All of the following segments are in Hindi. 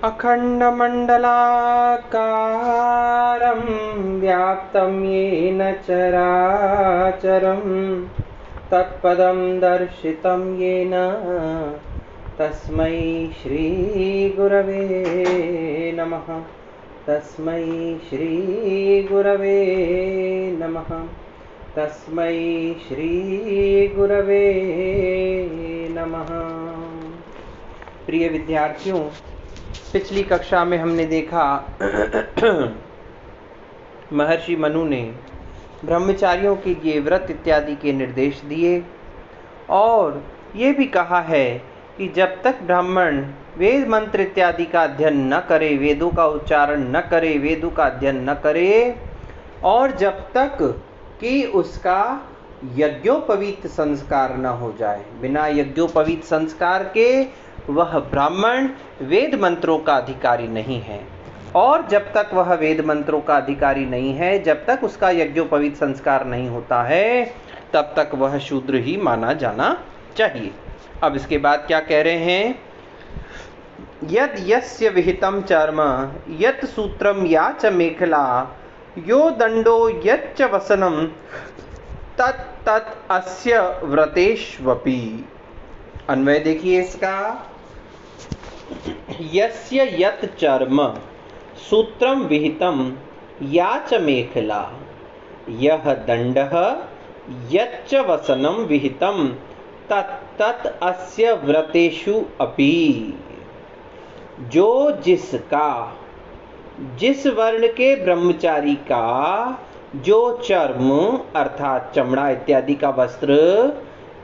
अखण्डमण्डलाकारं व्याप्तं येन चराचरं तत्पदं दर्शितं येन तस्मै श्रीगुरवे नमः। तस्मै श्रीगुरवे नमः। तस्मै श्रीगुरवे नमः। प्रिय विद्यार्थियों, पिछली कक्षा में हमने देखा महर्षि मनु ने ब्रह्मचारियों के लिए व्रत इत्यादि के निर्देश दिए और ये भी कहा है कि जब तक ब्राह्मण वेद मंत्र इत्यादि का अध्ययन न करे, वेदों का उच्चारण न करे, वेदों का अध्ययन न करे और जब तक कि उसका यज्ञोपवीत संस्कार न हो जाए, बिना यज्ञोपवीत संस्कार के वह ब्राह्मण वेद मंत्रों का अधिकारी नहीं है। और जब तक वह वेद मंत्रों का अधिकारी नहीं है, जब तक उसका यज्ञोपवीत संस्कार नहीं होता है, तब तक वह शूद्र ही माना जाना चाहिए। अब इसके बाद क्या कह रहे हैं? यद यस्य विहितम चर्म यत सूत्रम या च मेखला यो दंडो यच्च वसनम तत् तत् अस्य व्रतेष्वपि। अन्वय देखिए इसका। यस्य यत चर्म सूत्रम विहितम या च मेखला यह दंडः यच्च वसनम विहितम तत् तत् अस्य व्रतेषु अपि। जो जिसका, जिस वर्ण के ब्रह्मचारी का जो चर्म अर्थात चमड़ा इत्यादि का वस्त्र,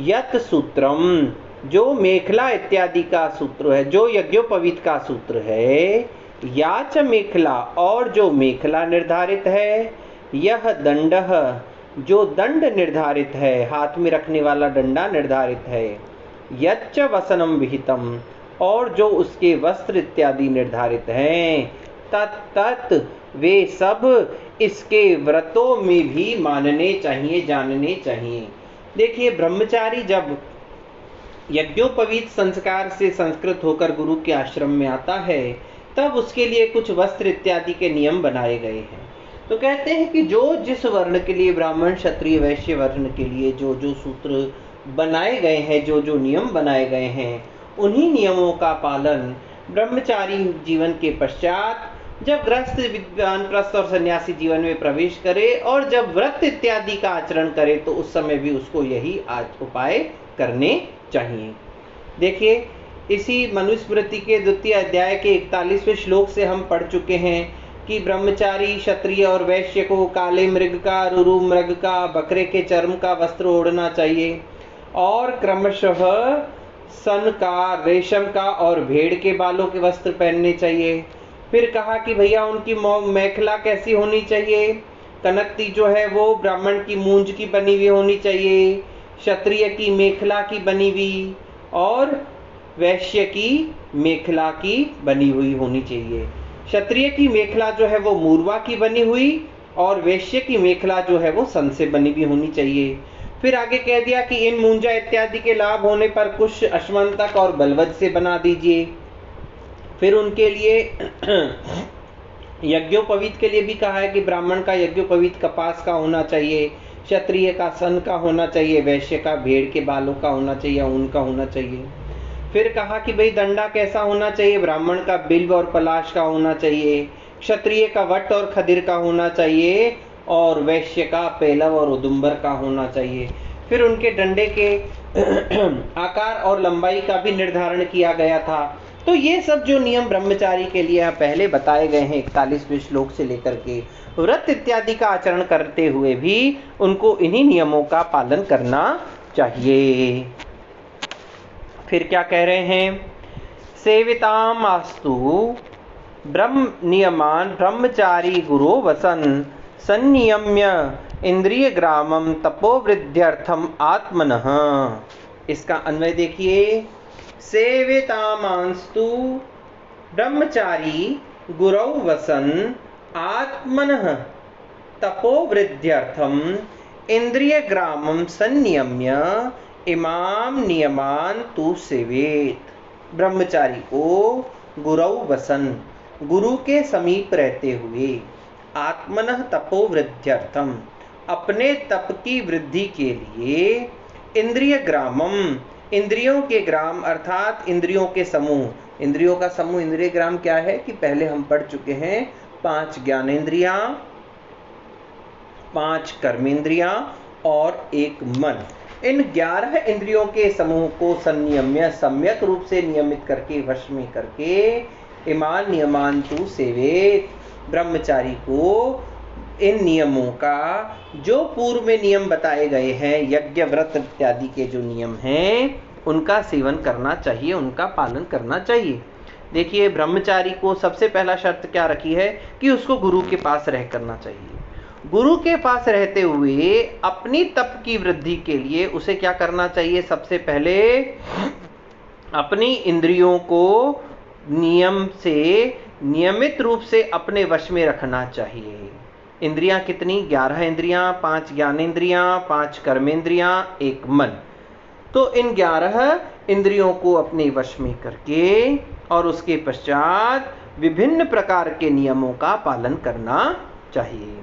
यत सूत्रम जो मेखला इत्यादि का सूत्र है, जो यज्ञोपवीत का सूत्र है, या च मेखला और जो मेखला निर्धारित है, यह दंडः जो दंड निर्धारित है, हाथ में रखने वाला डंडा निर्धारित है, यच्च वसनम विहितम और जो उसके वस्त्र इत्यादि निर्धारित हैं, तत् वे सब इसके व्रतों में भी मानने चाहिए, जानने चाहिए। देखिए, ब्रह्मचारी जब यज्ञोपवीत संस्कार से संस्कृत होकर गुरु के आश्रम में आता है, तब उसके लिए कुछ वस्त्र इत्यादि के नियम बनाए गए हैं। तो कहते हैं कि जो जिस वर्ण के लिए, ब्राह्मण क्षत्रिय वैश्य वर्ण के लिए जो जो सूत्र बनाए गए हैं, जो जो नियम बनाए गए हैं, उन्हीं नियमों का पालन ब्रह्मचारी जीवन के पश्चात जब गृहस्थ वानप्रस्थ और सन्यासी जीवन में प्रवेश करे और जब व्रत इत्यादि का आचरण करे, तो उस समय भी उसको यही उपाय करने चाहिए। देखिए, इसी मनुस्मृति के द्वितीय अध्याय के 41वें श्लोक से हम पढ़ चुके हैं कि ब्रह्मचारी क्षत्रिय और वैश्य को काले मृग का, रुरु मृग का, बकरे के चर्म का वस्त्र ओढ़ना चाहिए और क्रमशः सन का, रेशम का और भेड़ के बालों के वस्त्र पहनने चाहिए। फिर कहा कि भैया उनकी मेखला कैसी होनी चाहिए? कनकती जो है वो ब्राह्मण की मूंज की बनी हुई होनी चाहिए, क्षत्रिय की मेखला की बनी हुई और वैश्य की मेखला की बनी हुई होनी चाहिए। क्षत्रिय की मेखला जो है वो मूर्वा की बनी हुई और वैश्य की मेखला जो है वो सन से बनी हुई होनी चाहिए। फिर आगे कह दिया कि इन मूंजा इत्यादि के लाभ होने पर कुछ अश्वंतक और बलवज से बना दीजिए। फिर उनके लिए यज्ञोपवीत के लिए भी कहा है कि ब्राह्मण का यज्ञोपवीत कपास का होना चाहिए, क्षत्रिय का सन का होना चाहिए, वैश्य का भेड़ के बालों का होना चाहिए, ऊन का होना चाहिए। फिर कहा कि भाई दंडा कैसा होना चाहिए? ब्राह्मण का बिल्व और पलाश का होना चाहिए, क्षत्रिय का वट और खदिर का होना चाहिए और वैश्य का पेलव और उदुम्बर का होना चाहिए। फिर उनके डंडे के आकार और लंबाई का भी निर्धारण किया गया था। तो ये सब जो नियम ब्रह्मचारी के लिए पहले बताए गए हैं 41वें श्लोक से लेकर के, व्रत इत्यादि का आचरण करते हुए भी उनको इन्हीं नियमों का पालन करना चाहिए। फिर क्या कह रहे हैं? सेवितामास्तु ब्रह्म नियमान ब्रह्मचारी गुरो वसन संनियम्य इंद्रिय ग्रामम तपोवृद्ध्यर्थम आत्मनः। इसका अन्वय देखिए। सेवितामांस्तु ब्रह्मचारी गुरौ वसन आत्मनः तपोवृद्ध्यर्थम इंद्रिय ग्रामम संनियम्य इमाम नियमान तु सेवेत। ब्रह्मचारी को गुरौ वसन, गुरु के समीप रहते हुए, आत्मनः तपोवृद्ध्यर्थम, अपने तप की वृद्धि के लिए, इंद्रिय ग्रामम, इंद्रियों के ग्राम अर्थात इंद्रियों के समूह, इंद्रियों का समूह इंद्रिय ग्राम क्या है कि पहले हम पढ़ चुके हैं, 5 ज्ञानेंद्रियां, 5 कर्मेंद्रियां और 1 मन। इन 11 इंद्रियों के समूह को संयम्य सम्यक रूप से नियमित करके वश में करके, इमान नियमान तु सेवेत, ब्रह्मचारी को इन नियमों का, जो पूर्व में नियम बताए गए हैं, यज्ञ व्रत इत्यादि के जो नियम हैं, उनका सेवन करना चाहिए, उनका पालन करना चाहिए। देखिए, ब्रह्मचारी को सबसे पहला शर्त क्या रखी है कि उसको गुरु के पास रह करना चाहिए। गुरु के पास रहते हुए अपनी तप की वृद्धि के लिए उसे क्या करना चाहिए? सबसे पहले अपनी इंद्रियों को नियम से, नियमित रूप से अपने वश में रखना चाहिए। इंद्रियां कितनी? 11 इंद्रियां, 5 ज्ञानेंद्रियां, 5 कर्मेंद्रियां, 1 मन। तो इन 11 इंद्रियों को अपने वश में करके और उसके पश्चात विभिन्न प्रकार के नियमों का पालन करना चाहिए।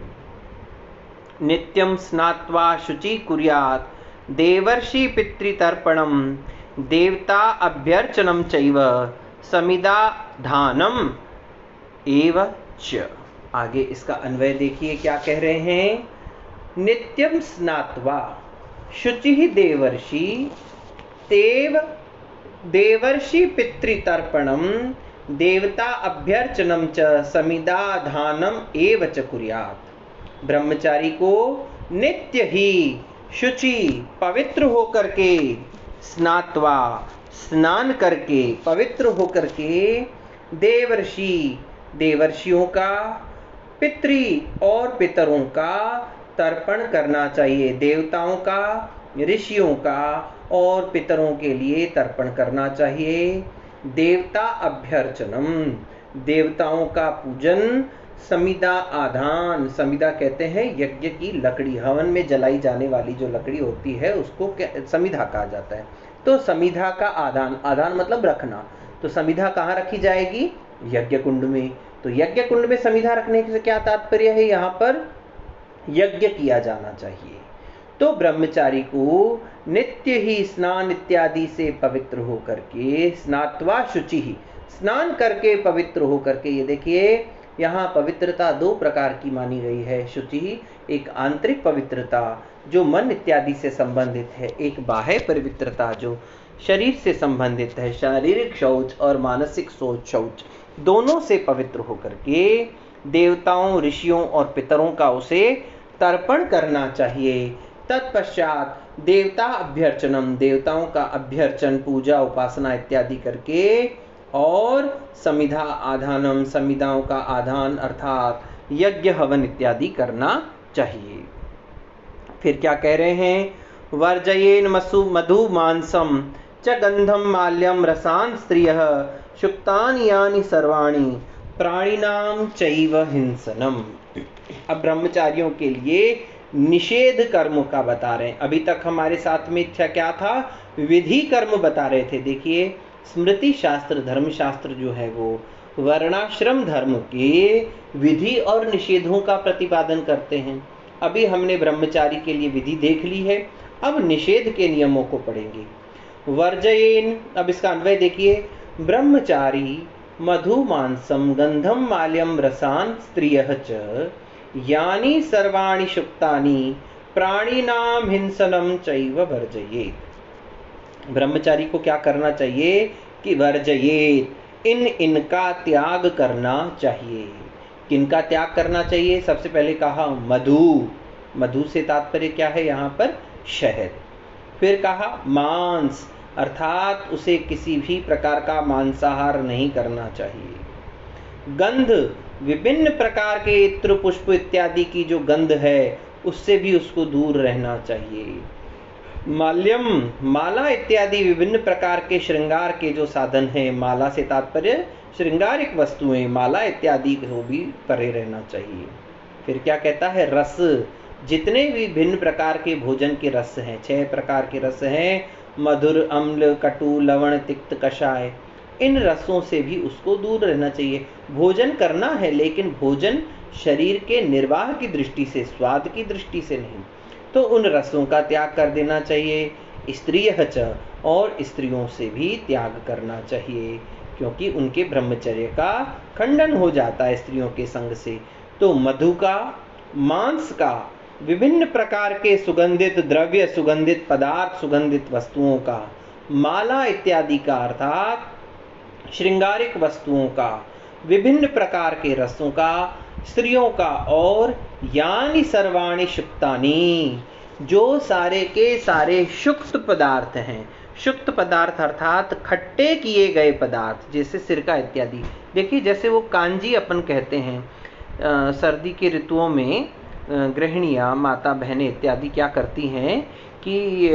नित्यं स्नात्वा शुचि कुर्यात्, देवर्षि पितृतर्पणम, देवता अभ्यर्चनम चैव, समिधा धानम एव च। आगे इसका अन्वय देखिए क्या कह रहे हैं। नित्यम स्नात्वा शुचि देवर्षि, देवर्षि पितृतर्पणम, देवता अभ्यर्चनम च, समिधा धानम एव च कुर्यात्। ब्रह्मचारी को नित्य ही शुचि पवित्र होकर के, स्नात्वा स्नान करके पवित्र होकर के, देवर्षि देवर्षियों का, पितृ और पितरों का तर्पण करना चाहिए। देवताओं का, ऋषियों का और पितरों के लिए तर्पण करना चाहिए। देवता अभ्यर्चनम, देवताओं का पूजन। समिधा आधान, समिधा कहते हैं यज्ञ की लकड़ी, हवन में जलाई जाने वाली जो लकड़ी होती है उसको समिधा कहा जाता है। तो समिधा का आधान, आधान मतलब रखना, तो समिधा कहाँ रखी जाएगी? यज्ञ कुंड में। तो यज्ञ कुंड में समिधा रखने से क्या तात्पर्य है? यहाँ पर यज्ञ किया जाना चाहिए। तो ब्रह्मचारी को नित्य ही स्नान इत्यादि से पवित्र होकर के, स्नात्वा शुचि ही, स्नान करके पवित्र होकर के, ये देखिए यहाँ पवित्रता 2 प्रकार की मानी गई है। शुचि एक आंतरिक पवित्रता जो मन इत्यादि से संबंधित है, एक बाह्य पवित्रता जो शरीर से संबंधित है, शारीरिक शौच और मानसिक शौच दोनों से पवित्र होकर के देवताओं, ऋषियों और पितरों का उसे तर्पण करना चाहिए। तत्पश्चात देवता अभ्यर्चनम, देवताओं का अभ्यर्चन, पूजा, उपासना इत्यादि करके, और समिधा आधानम, समिधाओं का आधान अर्थात यज्ञ हवन इत्यादि करना चाहिए। फिर क्या कह रहे हैं? वर्जयेन मधु मांसम च गंधम माल्यम रसान स्त्रियः, शुक्तानि यानि सर्वाणि प्राणिनाम चैव हिंसनम। अब ब्रह्मचारियों के लिए निषेध कर्म का बता रहे हैं। अभी तक हमारे साथ में क्या था? विधि कर्म बता रहे थे। देखिए, स्मृति शास्त्र, धर्मशास्त्र जो है वो वर्णाश्रम धर्म के विधि और निषेधों का प्रतिपादन करते हैं। अभी हमने ब्रह्मचारी के लिए विधि देख ली है, अब निषेध के नियमों को पढ़ेंगे। वर्जयेन, अब इसका अन्वय देखिए। ब्रह्मचारी मधु मांसम गंधम माल्यम रसान स्त्रियः च, यानि सर्वाणि शुक्तानि प्राणिनाम हिंसनम चैव वर्जयेत्। ब्रह्मचारी को क्या करना चाहिए कि वर्जयेत्, इनका त्याग करना चाहिए। किनका त्याग करना चाहिए? सबसे पहले कहा मधु, मधु से तात्पर्य क्या है यहाँ पर? शहद। फिर कहा मांस, अर्थात उसे किसी भी प्रकार का मांसाहार नहीं करना चाहिए। गंध, विभिन्न प्रकार के इत्र पुष्प इत्यादि की जो गंध है उससे भी उसको दूर रहना चाहिए। माल्यम, माला इत्यादि विभिन्न प्रकार के श्रृंगार के जो साधन हैं, माला से तात्पर्य श्रृंगारिक वस्तुएं, माला इत्यादि को भी परे रहना चाहिए। फिर क्या कहता है? रस, जितने भी भिन्न प्रकार के भोजन के रस हैं, 6 प्रकार के रस हैं, मधुर, अम्ल, कटु, लवण, तिक्त, कषाय, इन रसों से भी उसको दूर रहना चाहिए। भोजन करना है, लेकिन भोजन शरीर के निर्वाह की दृष्टि से, स्वाद की दृष्टि से नहीं। तो उन रसों का त्याग कर देना चाहिए। स्त्रियः च, और स्त्रियों से भी त्याग करना चाहिए, क्योंकि उनके ब्रह्मचर्य का खंडन हो जाता है स्त्रियों के संग से। तो मधु का, मांस का, विभिन्न प्रकार के सुगंधित द्रव्य, सुगंधित पदार्थ, सुगंधित वस्तुओं का, माला इत्यादि का अर्थात श्रृंगारिक वस्तुओं का, विभिन्न प्रकार के रसों का, स्त्रियों का, और यानि सर्वाणि शुक्तानि, जो सारे के सारे शुक्त पदार्थ हैं। शुक्त पदार्थ अर्थात खट्टे किए गए पदार्थ, जैसे सिरका इत्यादि। देखिए, जैसे वो कांजी अपन कहते हैं, सर्दी के ऋतुओं में गृहिणियाँ, माता बहनें इत्यादि क्या करती हैं कि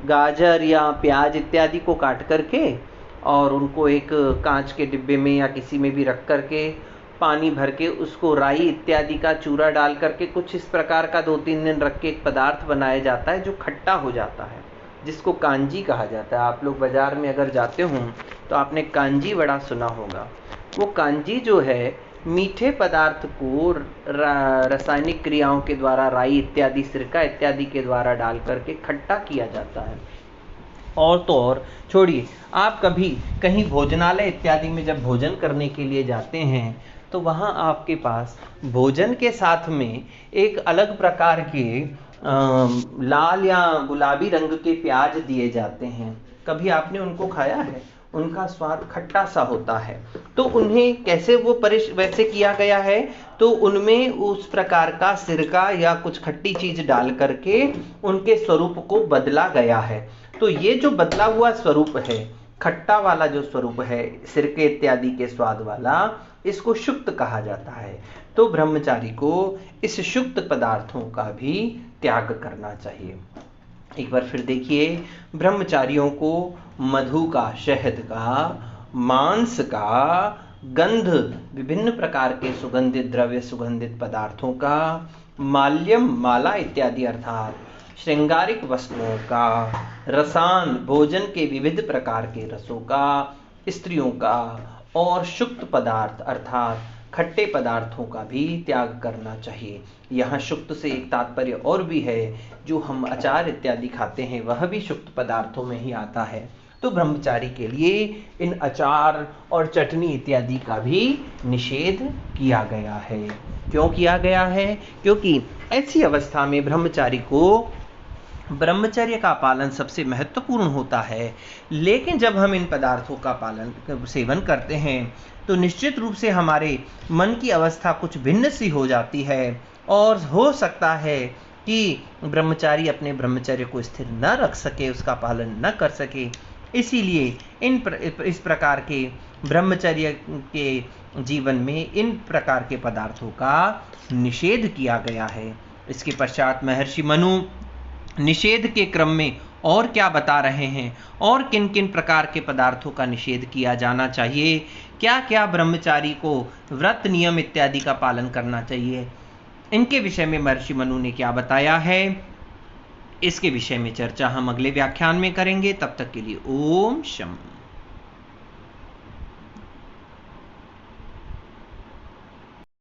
गाजर या प्याज इत्यादि को काट करके और उनको एक कांच के डिब्बे में या किसी में भी रख करके पानी भर के उसको राई इत्यादि का चूरा डाल करके कुछ इस प्रकार का 2-3 दिन रख के एक पदार्थ बनाया जाता है जो खट्टा हो जाता है, जिसको कांजी कहा जाता है। आप लोग बाजार में अगर जाते हो तो आपने कांजी बड़ा सुना होगा। वो कांजी जो है, मीठे पदार्थ को रासायनिक क्रियाओं के द्वारा, राई इत्यादि, सिरका इत्यादि के द्वारा डाल करके खट्टा किया जाता है। और तो और छोड़िए, आप कभी कहीं भोजनालय इत्यादि में जब भोजन करने के लिए जाते हैं तो वहाँ आपके पास भोजन के साथ में एक अलग प्रकार के लाल या गुलाबी रंग के प्याज दिए जाते हैं। कभी आपने उनको खाया है? उनका स्वाद खट्टा सा होता है। तो उन्हें कैसे वो वैसे किया गया है, तो उनमें उस प्रकार का सिरका या कुछ खट्टी चीज डाल करके उनके स्वरूप को बदला गया है। तो ये जो बदला हुआ स्वरूप है, खट्टा वाला जो स्वरूप है, सिरके इत्यादि के स्वाद वाला, इसको शुक्त कहा जाता है। तो ब्रह्मचारी को इस शुक्त पदार्थों का भी त्याग करना चाहिए। एक बार फिर देखिए, ब्रह्मचारियों को मधु का, शहद का, मांस का, गंध, विभिन्न प्रकार के सुगंधित द्रव्य, सुगंधित पदार्थों का, माल्यम, माला इत्यादि अर्थात श्रृंगारिक वस्तुओं का, रसान, भोजन के विविध प्रकार के रसों का, स्त्रियों का, और शुक्त पदार्थ अर्थात खट्टे पदार्थों का भी त्याग करना चाहिए। यहाँ शुक्त से एक तात्पर्य और भी है, जो हम अचार इत्यादि खाते हैं वह भी शुक्त पदार्थों में ही आता है। तो ब्रह्मचारी के लिए इन अचार और चटनी इत्यादि का भी निषेध किया गया है। क्यों किया गया है? क्योंकि ऐसी अवस्था में ब्रह्मचारी को ब्रह्मचर्य का पालन सबसे महत्वपूर्ण होता है। लेकिन जब हम इन पदार्थों का सेवन करते हैं तो निश्चित रूप से हमारे मन की अवस्था कुछ भिन्न सी हो जाती है, और हो सकता है कि ब्रह्मचारी अपने ब्रह्मचर्य को स्थिर न रख सके, उसका पालन न कर सके। इसीलिए इस प्रकार के ब्रह्मचर्य के जीवन में इन प्रकार के पदार्थों का निषेध किया गया है। इसके पश्चात महर्षि मनु निषेध के क्रम में और क्या बता रहे हैं, और किन किन प्रकार के पदार्थों का निषेध किया जाना चाहिए, क्या क्या ब्रह्मचारी को व्रत नियम इत्यादि का पालन करना चाहिए, इनके विषय में महर्षि मनु ने क्या बताया है, इसके विषय में चर्चा हम अगले व्याख्यान में करेंगे। तब तक के लिए ओम शम।